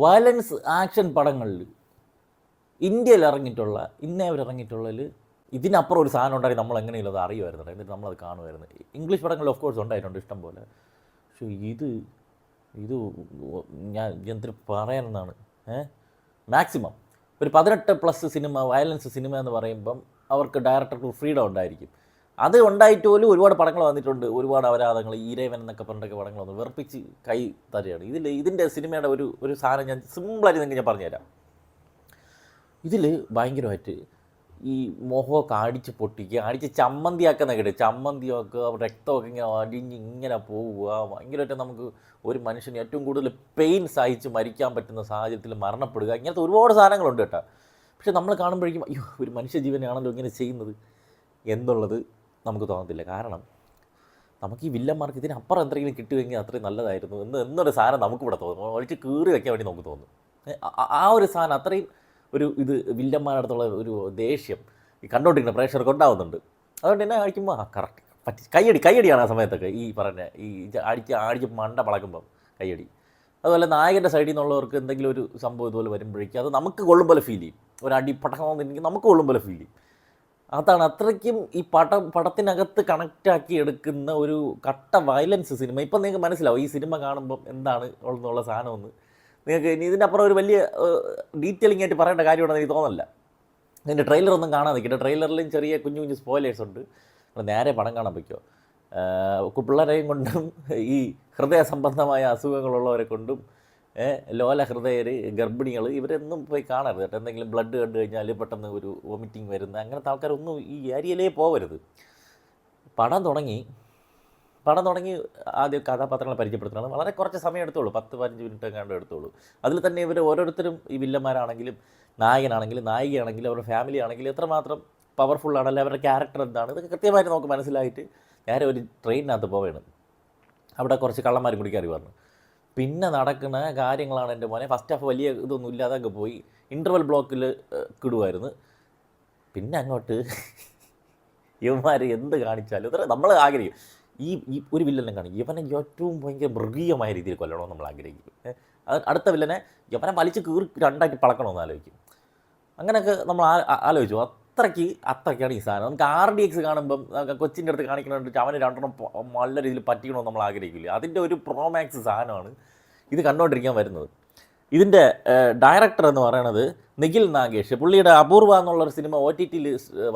Violence action പടങ്ങളിൽ ഇന്ത്യയിൽ ഇറങ്ങിയിട്ടുള്ള ഇന്നേ അവർ ഇറങ്ങിയിട്ടുള്ളതിൽ ഇതിനപ്പുറം ഒരു സാധനം ഉണ്ടായി നമ്മൾ എങ്ങനെയും അത് അറിയുമായിരുന്നു, എന്നിട്ട് നമ്മളത് കാണുമായിരുന്നു. ഇംഗ്ലീഷ് പടങ്ങളിൽ ഓഫ് കോഴ്സ് ഉണ്ടായിട്ടുണ്ട് ഇഷ്ടം പോലെ. പക്ഷേ ഇത് ഞാൻ എന്തിനു പറയാനെന്നാണ്. മാക്സിമം ഒരു 18+ സിനിമ, വയലൻസ് സിനിമ എന്ന് പറയുമ്പം അവർക്ക് ഡയറക്ടർക്ക് ഫ്രീഡം ഉണ്ടായിരിക്കും. അത് ഉണ്ടായിട്ട് പോലും ഒരുപാട് പടങ്ങൾ വന്നിട്ടുണ്ട്, ഒരുപാട് അപരാധങ്ങൾ, ഈരേവൻ എന്നൊക്കെ പറഞ്ഞിട്ടൊക്കെ പടങ്ങൾ വന്നു വെറുപ്പിച്ച് കൈ തരുകയാണ്. ഇതിൻ്റെ സിനിമയുടെ ഒരു സാധനം ഞാൻ സിമ്പിളായിട്ട് നിങ്ങൾക്ക് ഞാൻ പറഞ്ഞുതരാം. ഇതിൽ ഭയങ്കരമായിട്ട് ഈ മുഖമൊക്കെ അടിച്ച് പൊട്ടിക്കുക, അടിച്ച് ചമ്മന്തിയാക്കുന്ന കേട്ട് ചമ്മന്തിയൊക്കെ രക്തമൊക്കെ ഇങ്ങനെ അടിഞ്ഞ് ഇങ്ങനെ പോവുക. ഭയങ്കരമായിട്ട് നമുക്ക് ഒരു മനുഷ്യന് ഏറ്റവും കൂടുതൽ പെയിൻ സഹിച്ച് മരിക്കാൻ പറ്റുന്ന സാഹചര്യത്തിൽ മരണപ്പെടുക, ഇങ്ങനത്തെ ഒരുപാട് സാധനങ്ങളുണ്ട് കേട്ടോ. പക്ഷെ നമ്മൾ കാണുമ്പോഴേക്കും അയ്യോ ഒരു മനുഷ്യജീവനാണല്ലോ ഇങ്ങനെ ചെയ്യുന്നത് എന്നുള്ളത് നമുക്ക് തോന്നത്തില്ല. കാരണം നമുക്ക് ഈ വില്ലന്മാർക്ക് ഇതിനപ്പുറം എന്തെങ്കിലും കിട്ടുമെങ്കിൽ അത്രയും നല്ലതായിരുന്നു എന്നൊരു സാധനം നമുക്കിവിടെ തോന്നും. ഒഴിച്ച് കീറി വയ്ക്കാൻ വേണ്ടി നമുക്ക് തോന്നും. ആ ഒരു സാധനം അത്രയും ഇത് വില്ലന്മാരുടെ അടുത്തുള്ള ഒരു ദേഷ്യം ഈ കണ്ടോണ്ടിരിക്കുന്ന പ്രേക്ഷകർക്ക് ഉണ്ടാവുന്നുണ്ട്. അതുകൊണ്ട് തന്നെ കഴിക്കുമ്പോൾ കറക്റ്റ് കയ്യടിയാണ് ആ സമയത്തൊക്കെ ഈ പറഞ്ഞ ഈ അടിച്ച് മണ്ട പളക്കുമ്പം കയ്യടി. അതുപോലെ നായകൻ്റെ സൈഡിൽ നിന്നുള്ളവർക്ക് എന്തെങ്കിലും ഒരു സംഭവം ഇതുപോലെ വരുമ്പോഴേക്കും അത് നമുക്ക് കൊള്ളും പോലെ ഫീൽ ചെയ്യും. ഒരു അടി പടക്കണമെന്നുണ്ടെങ്കിൽ നമുക്ക് കൊള്ളും പോലെ ഫീൽ ചെയ്യും. അതാണ് അത്രയ്ക്കും ഈ പടത്തിനകത്ത് കണക്റ്റാക്കി എടുക്കുന്ന ഒരു കട്ട വയലൻസ് സിനിമ. ഇപ്പം നിങ്ങൾക്ക് മനസ്സിലാവും ഈ സിനിമ കാണുമ്പം എന്താണ് എന്നുള്ള സാധനമെന്ന്. നിങ്ങൾക്ക് ഇനി ഇതിനപ്പുറം ഒരു വലിയ ഡീറ്റെയിലിംഗ് ആയിട്ട് പറയേണ്ട കാര്യമാണെന്ന് എനിക്ക് തോന്നുന്നില്ല. ഇതിൻ്റെ ട്രെയിലറൊന്നും കാണാൻ നിൽക്കട്ടെ. ട്രെയിലറിലും ചെറിയ കുഞ്ഞു സ്പോയിലേഴ്സ് ഉണ്ട്. നേരെ പടം കാണാൻ പറ്റുമോ? പിള്ളേരെയും കൊണ്ടും ഈ ഹൃദയ സംബന്ധമായ അസുഖങ്ങളുള്ളവരെ കൊണ്ടും ലോല ഹൃദയർ, ഗർഭിണികൾ ഇവരൊന്നും പോയി കാണരുത് കേട്ടോ. എന്തെങ്കിലും ബ്ലഡ് കണ്ടു കഴിഞ്ഞാൽ പെട്ടെന്ന് ഒരു വോമിറ്റിംഗ് വരുന്ന അങ്ങനത്തെ ആൾക്കാരൊന്നും ഈ ഏരിയയിലേ പോകരുത്. പടം തുടങ്ങി ആദ്യം കഥാപാത്രങ്ങളെ പരിചയപ്പെടുത്തണം. വളരെ കുറച്ച് സമയം എടുത്തോളൂ, 10-15 മിനിറ്റ് എങ്ങാണ്ട് എടുത്തോളൂ. അതിൽ തന്നെ ഇവർ ഓരോരുത്തരും ഈ വില്ലന്മാരാണെങ്കിലും നായകനാണെങ്കിലും നായികയാണെങ്കിലും അവരുടെ ഫാമിലി ആണെങ്കിലും എത്രമാത്രം പവർഫുള്ളാണല്ലോ, അവരുടെ ക്യാരക്ടർ എന്താണ്, ഇതൊക്കെ കൃത്യമായിട്ട് നമുക്ക് മനസ്സിലായിട്ട് നേരെ ഒരു ട്രെയിനിനകത്ത് പോവുകയാണ്. അവിടെ കുറച്ച് കള്ളന്മാരും കൂടി കയറി പറഞ്ഞു. പിന്നെ നടക്കുന്ന കാര്യങ്ങളാണ് എൻ്റെ മോനെ. ഫസ്റ്റ് ഹാഫ് വലിയ ഇതൊന്നും ഇല്ലാതെ അങ്ങ് പോയി ഇൻ്റർവൽ ബ്ലോക്കിൽ കിടുമായിരുന്നു. പിന്നെ അങ്ങോട്ട് ഇവന്മാർ എന്ത് കാണിച്ചാലും ഇത്ര നമ്മൾ ആഗ്രഹിക്കും. ഈ ഒരു വില്ലനെ കാണിക്കും, ഇവനെ ഏറ്റവും ഭയങ്കര മൃഗീയമായ രീതിയിൽ കൊല്ലണമെന്ന് നമ്മൾ ആഗ്രഹിക്കും. അടുത്ത വില്ലനെ ഇവനെ വലിച്ച് കീറി രണ്ടായിട്ട് പളക്കണമെന്ന് ആലോചിക്കും. അങ്ങനെയൊക്കെ നമ്മൾ ആലോചിച്ചു. അത്രയ്ക്കാണ് ഈ സാധനം. നമുക്ക് RDX കാണുമ്പം കൊച്ചിൻ്റെ അടുത്ത് കാണിക്കണമെന്നിട്ട് അവന് രണ്ടെണ്ണം നല്ല രീതിയിൽ പറ്റിക്കണമെന്ന് നമ്മൾ ആഗ്രഹിക്കില്ല. അതിൻ്റെ ഒരു പ്രോമാക്സ് സാധനമാണ് ഇത് കണ്ടുകൊണ്ടിരിക്കാൻ വരുന്നത്. ഇതിൻ്റെ ഡയറക്ടർ എന്ന് പറയുന്നത് നിഖിൽ നാഗേഷ്. പുള്ളിയുടെ അപൂർവ എന്നുള്ളൊരു സിനിമ OTTയിൽ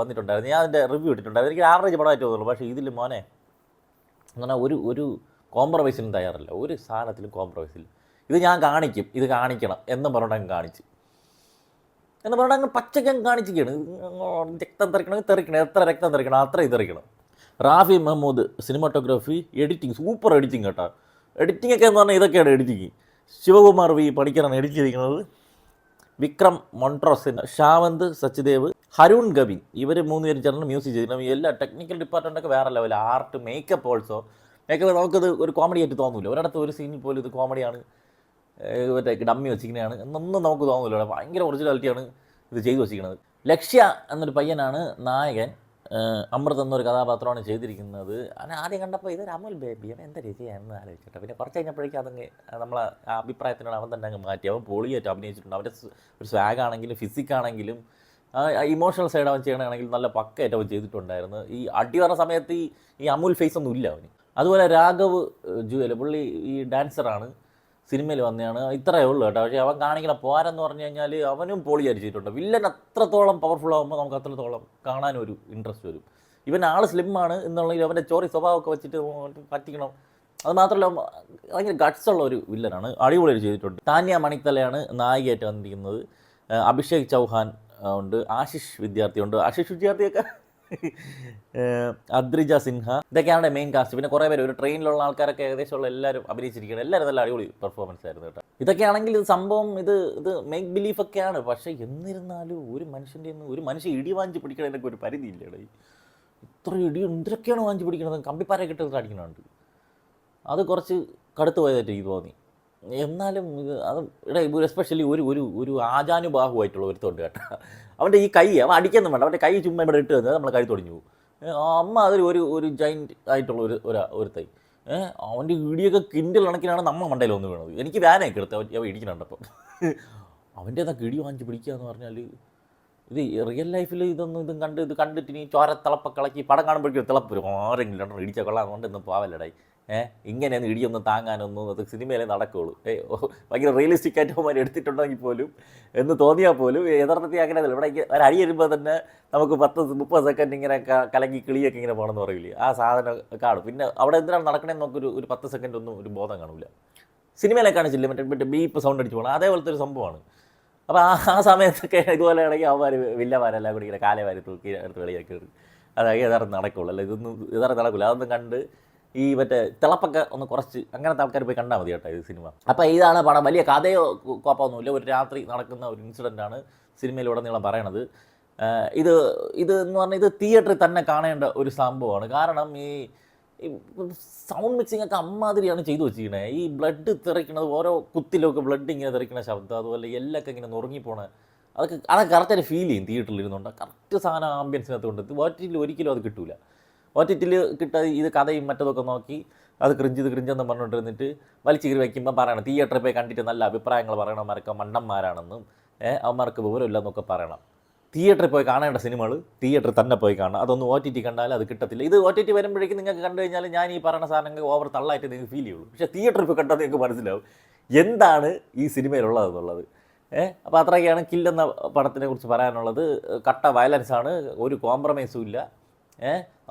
വന്നിട്ടുണ്ടായിരുന്നു. ഞാൻ അതിൻ്റെ റിവ്യൂ ഇട്ടിട്ടുണ്ടായിരുന്നു. എനിക്ക് ആവറേജ് പടമായിട്ട് തോന്നുള്ളൂ. പക്ഷേ ഇതിൽ മോനെ എന്ന് പറഞ്ഞാൽ ഒരു കോംപ്രമൈസിനും തയ്യാറല്ല, ഒരു സാധനത്തിലും കോംപ്രമൈസില്ല. ഇത് ഞാൻ കാണിക്കും, ഇത് കാണിക്കണം എന്ന് പറഞ്ഞിട്ടങ്ങ് കാണിച്ച് അങ്ങ് പച്ചക്കങ്ങ് കാണിച്ചിരിക്കുകയാണ്. രക്തം തെറിക്കണം, എത്ര രക്തം തെറിക്കണം അത്ര തെറിക്കണം. Rafi Mehmood cinematography, editing super editing കേട്ടോ. എഡിറ്റിംഗ് ഒക്കെ എന്ന് പറഞ്ഞാൽ ഇതൊക്കെയാണ് എഡിറ്റിംഗ്. ശിവകുമാർ V പണിക്കറാണ് എഡിറ്റ് ചെയ്തിരിക്കുന്നത്. വിക്രം മൊൺട്രോസിൻ, ഷാവന്ത് സച്ദേവ്, ഹരുൺ ഗവിൻ ഇവർ 3 പേരും ചേർന്ന് മ്യൂസിക് ചെയ്തിട്ടുണ്ട്. എല്ലാ ടെക്നിക്കൽ ഡിപ്പാർട്ട്മെൻറ്റൊക്കെ വേറെ level. Art, makeup also. Makeup നമുക്കത് ഒരു കോമഡി ആയിട്ട് തോന്നില്ല. ഒരിടത്ത് ഒരു സീനിൽ പോലും ഇത് കോമഡിയാണ്, മറ്റേ ഡമ്മി വെച്ചിരിക്കുന്നതാണ് എന്നൊന്നും നമുക്ക് തോന്നില്ല. ഭയങ്കര ഒറിജിനാലിറ്റിയാണ് ഇത് ചെയ്തു വെച്ചിരിക്കുന്നത്. ലക്ഷ്യ എന്നൊരു പയ്യനാണ് നായകൻ. അമൃത് എന്നൊരു കഥാപാത്രമാണ് ചെയ്തിരിക്കുന്നത്. അങ്ങനെ ആദ്യം കണ്ടപ്പോൾ ഇതൊരു അമൽ ബേബി, അവൻ എന്താ ചെയ്യാമെന്ന് ആലോചിച്ചിട്ട് പിന്നെ കുറച്ച് കഴിഞ്ഞപ്പോഴേക്കും അതങ്ങ് നമ്മളെ അഭിപ്രായത്തിനാണ് അവൻ തന്നെ അങ്ങ് മാറ്റി. അവൻ പൊളിയായിട്ട് അഭിനയിച്ചിട്ടുണ്ട്. അവൻ്റെ ഒരു സ്വാഗാണെങ്കിലും ഫിസിക്കാണെങ്കിലും ഇമോഷണൽ സൈഡ് അവൻ ചെയ്യണമെങ്കിൽ നല്ല പക്കയായിട്ട് അവൻ ചെയ്തിട്ടുണ്ടായിരുന്നു. ഈ അടി പറഞ്ഞ സമയത്ത് ഈ അമൂൽ ഫേസ് ഒന്നും ഇല്ല അവന്. അതുപോലെ രാഘവ് ജുവൽ, പുള്ളി ഈ ഡാൻസറാണ്, സിനിമയിൽ വന്നതാണ്. ഇത്രയേ ഉള്ളൂ കേട്ടോ. പക്ഷേ അവൻ കാണിക്കണ പോരെന്ന് പറഞ്ഞു കഴിഞ്ഞാൽ അവനും പൊളിയായിട്ട് ചെയ്തിട്ടുണ്ട്. വില്ലൻ അത്രത്തോളം പവർഫുൾ ആകുമ്പോൾ നമുക്ക് അത്രത്തോളം കാണാനൊരു ഇൻട്രസ്റ്റ് വരും. ഇവൻ ആൾ സ്ലിമ്മാണ് എന്നുള്ളതിൽ അവൻ്റെ ചോറി സ്വഭാവമൊക്കെ വെച്ചിട്ട് പറ്റിക്കണം. അത് മാത്രമല്ല ഭയങ്കര ഗട്ട്സുള്ള ഒരു വില്ലനാണ്, അടിപൊളിയായിട്ട് ചെയ്തിട്ടുണ്ട്. താന്യ മണിത്തലയാണ് നായികയായിട്ട് വന്നിരിക്കുന്നത്. അഭിഷേക് ചൗഹാൻ ഉണ്ട്, ആശിഷ് വിദ്യാർത്ഥിയുണ്ട്. ആശിഷ് വിദ്യാർത്ഥിയൊക്കെ അദ്രിജ സിൻഹ, ഇതൊക്കെയാണ് മെയിൻ കാസ്റ്റ്. പിന്നെ കുറേ പേര് ഒരു ട്രെയിനിലുള്ള ആൾക്കാരൊക്കെ ഏകദേശമുള്ള എല്ലാവരും അഭിനയിച്ചിരിക്കുകയാണ്. എല്ലാവരും നല്ല അടിപൊളി പെർഫോമൻസ് ആയിരുന്നു കേട്ടോ. ഇതൊക്കെയാണെങ്കിൽ സംഭവം ഇത് മേക്ക് ബിലീഫൊക്കെയാണ്. പക്ഷേ എന്നിരുന്നാലും ഒരു മനുഷ്യൻ ഇടി വാങ്ങിച്ച് പിടിക്കണതിനൊക്കെ ഒരു പരിധിയില്ലേ. ഇത്ര എന്തൊക്കെയാണ് വാങ്ങിച്ച് പിടിക്കണത്, കമ്പിപ്പാര കിട്ടുന്നത് അടിക്കണുണ്ട്. അത് കുറച്ച് കടുത്തു പോയതായിട്ട് എനിക്ക് തോന്നി. എന്നാലും അത് എസ്പെഷ്യലി ഒരു ആജാനുബാഹുവായിട്ടുള്ള ഒരുത്തുണ്ട് കേട്ടോ. അവൻ്റെ ഈ കൈ അവൻ അടിക്കൊന്നും വേണ്ട, അവൻ്റെ കൈ ചുമ്മാ ഇവിടെ ഇട്ട് തന്നത് നമ്മളെ കൈ തൊടിഞ്ഞു പോകും. അമ്മ അതൊരു ഒരു ജൈൻറ്റ് ആയിട്ടുള്ള ഒരു തൈ. അവൻ്റെ ഇടിയൊക്കെ കിൻഡിൽ കണക്കിനാണ് നമ്മ മണ്ടയിൽ വന്ന് വീണത്. എനിക്ക് വ്യാനൊക്കെ എടുത്ത് അവ ഇടിക്കുന്നുണ്ടപ്പം. അവൻ്റെ അതൊക്കെ ഇടി വാങ്ങിച്ച് പിടിക്കുക എന്ന് പറഞ്ഞാൽ ഇത് റിയൽ ലൈഫിൽ ഇതും കണ്ടിട്ട് ഇനി ചോര തിളപ്പൊക്കെ പടം കാണുമ്പോഴേക്കും തിളപ്പ് വരും. ആരെങ്കിലും രണ്ടെണ്ണം ഇടിച്ച കൊള്ളാം കൊണ്ടൊന്നും പോവല്ലടായി. ഇങ്ങനെയൊന്നും ഇടിയൊന്നും താങ്ങാനൊന്നും അത് സിനിമയിലേ നടക്കുകയുള്ളൂ. ഭയങ്കര റിയലിസ്റ്റിക് ആയിട്ട് അവന്മാർ എടുത്തിട്ടുണ്ടെങ്കിൽ പോലും എന്ന് തോന്നിയാൽ പോലും യഥാർത്ഥത്തിൽ അങ്ങനെ ഇവിടെ ഒരു അടി വരുമ്പോൾ തന്നെ നമുക്ക് 10-30 സെക്കൻഡ് ഇങ്ങനെ കലങ്ങി കിളിയൊക്കെ ഇങ്ങനെ പോകണമെന്ന് പറയില്ലേ, ആ സാധനം കാണും. പിന്നെ അവിടെ എന്തിനാണ് നടക്കണമെന്ന് നമുക്കൊരു 10 സെക്കൻഡ് ഒന്നും ഒരു ബോധം കാണില്ല. സിനിമയിലെ കാണിച്ചില്ല, മറ്റേ ബീപ്പ് സൗണ്ട് അടിച്ച് പോകണം, അതേപോലത്തെ ഒരു സംഭവമാണ്. അപ്പോൾ ആ സമയത്തൊക്കെ ഇതുപോലെ ആണെങ്കിൽ അവന്മാർ വില്ലമാരെല്ലാം കൂടി ഇങ്ങനെ കാലേ വാരി തൂക്കി എടുത്ത് വെളിയാക്കി കയറി അതായത് യഥാർത്ഥം നടക്കുള്ളൂ. അല്ല ഇതൊന്നും യഥാർത്ഥം നടക്കില്ല. അതൊന്നും കണ്ട് ഈ മറ്റേ തിളപ്പൊക്കെ ഒന്ന് കുറച്ച് അങ്ങനത്തെ ആൾക്കാർ പോയി കണ്ടാൽ മതി കേട്ടോ ഇത് സിനിമ. അപ്പോൾ ഇതാണ് പടം. വലിയ കഥയോ കുഴപ്പമൊന്നുമില്ല, ഒരു രാത്രി നടക്കുന്ന ഒരു ഇൻസിഡൻ്റാണ് സിനിമയിലുടനീളം പറയണത്. ഇത് എന്ന് പറഞ്ഞാൽ ഇത് തിയേറ്ററിൽ തന്നെ കാണേണ്ട ഒരു സംഭവമാണ്. കാരണം ഈ സൗണ്ട് മിക്സിംഗ് ഒക്കെ അമ്മാതിരിയാണ് ചെയ്തു വെച്ചിരിക്കണേ. ഈ ബ്ലഡ് തെറിക്കണത് ഓരോ കുത്തിലൊക്കെ ബ്ലഡ് ഇങ്ങനെ തെറിക്കണ ശബ്ദം, അതുപോലെ എല്ലൊക്കെ ഇങ്ങനെ നുറങ്ങിപ്പോണ അതൊക്കെ കറക്റ്റായിട്ട് ഫീൽ ചെയ്യും തിയേറ്ററിൽ ഇരുന്നുണ്ട്. കറക്റ്റ് സാധനം ആംബിയൻസിനകത്ത് കൊണ്ട് OTT ഒരിക്കലും അത് കിട്ടില്ല. OTT കിട്ടാതെ ഇത് കഥയും മറ്റതൊക്കെ നോക്കി അത് ക്രിഞ്ചെന്ന് പറഞ്ഞുകൊണ്ടിരുന്നിട്ട് വലിച്ചു കീറി വയ്ക്കുമ്പോൾ പറയണം തിയേറ്ററിൽ പോയി കണ്ടിട്ട് നല്ല അഭിപ്രായങ്ങൾ പറയണമാരൊക്കെ മണ്ടന്മാരാണെന്നും അവന്മാർക്ക് വിവരമില്ലെന്നൊക്കെ പറയണം. തിയേറ്ററിൽ പോയി കാണേണ്ട സിനിമകൾ തിയേറ്ററിൽ തന്നെ പോയി കാണണം. അതൊന്നും OTT കണ്ടാൽ അത് കിട്ടത്തില്ല. ഇത് OTT വരുമ്പോഴേക്കും നിങ്ങൾക്ക് കണ്ടു കഴിഞ്ഞാൽ ഞാൻ ഈ പറയുന്ന സാധനങ്ങൾ ഓവർ തള്ളായിട്ട് നിങ്ങൾക്ക് ഫീൽ ചെയ്യുള്ളൂ. പക്ഷേ തിയേറ്ററിൽ പോയി കണ്ടാൽ നിങ്ങൾക്ക് മനസ്സിലാവും എന്താണ് ഈ സിനിമയിലുള്ളതെന്നുള്ളത്. അപ്പോൾ അത്രയൊക്കെയാണ് കില്ലെന്ന പടത്തിനെ കുറിച്ച് പറയാനുള്ളത്. കട്ട വയലൻസാണ്, ഒരു കോംപ്രമൈസും ഇല്ല.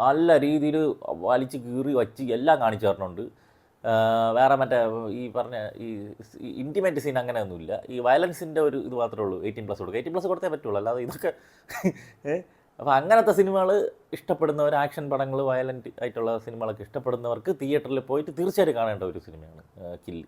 നല്ല രീതിയിൽ വലിച്ച് കീറി വച്ച് എല്ലാം കാണിച്ചു തരണുണ്ട്. വേറെ മറ്റേ ഈ പറഞ്ഞ ഈ ഇൻറ്റിമേറ്റ് സീൻ അങ്ങനെയൊന്നുമില്ല. ഈ വയലൻസിൻ്റെ ഒരു ഇത് മാത്രമേ ഉള്ളൂ. 18+ കൊടുക്കുക, 18+ കൊടുത്തേ പറ്റുള്ളൂ, അല്ലാതെ ഇതൊക്കെ അപ്പോൾ അങ്ങനത്തെ സിനിമകൾ ഇഷ്ടപ്പെടുന്നവർ, ആക്ഷൻ പടങ്ങൾ വയലൻ്റ് ആയിട്ടുള്ള സിനിമകളൊക്കെ ഇഷ്ടപ്പെടുന്നവർക്ക് തിയേറ്ററിൽ പോയിട്ട് തീർച്ചയായിട്ടും കാണേണ്ട ഒരു സിനിമയാണ് കില്ല്.